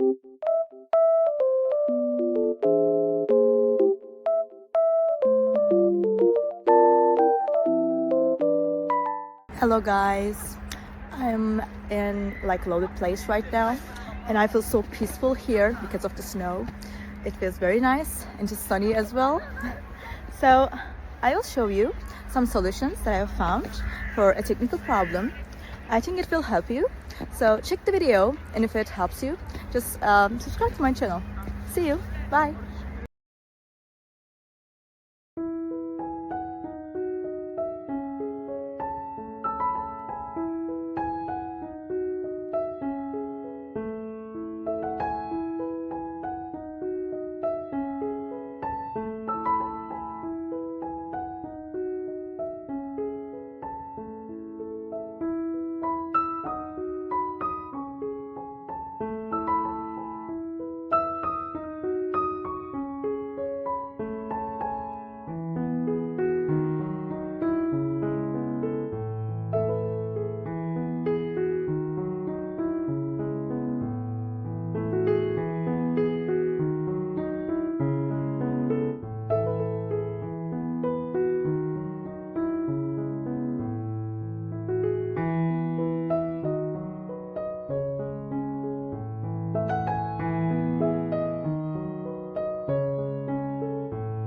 Hello guys, I'm in like loaded place right now and I feel so peaceful here because of the snow. It feels very nice and just sunny as well. So I will show you some solutions that I have found for a technical problem. I think it will help you. So check the video, and if it helps you, just subscribe to my channel. See you. Bye.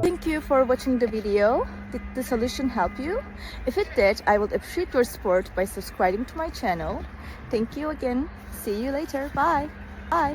Thank you for watching the video. Did the solution help you? If it did, I would appreciate your support by subscribing to my channel. Thank you again. See you later. Bye. Bye.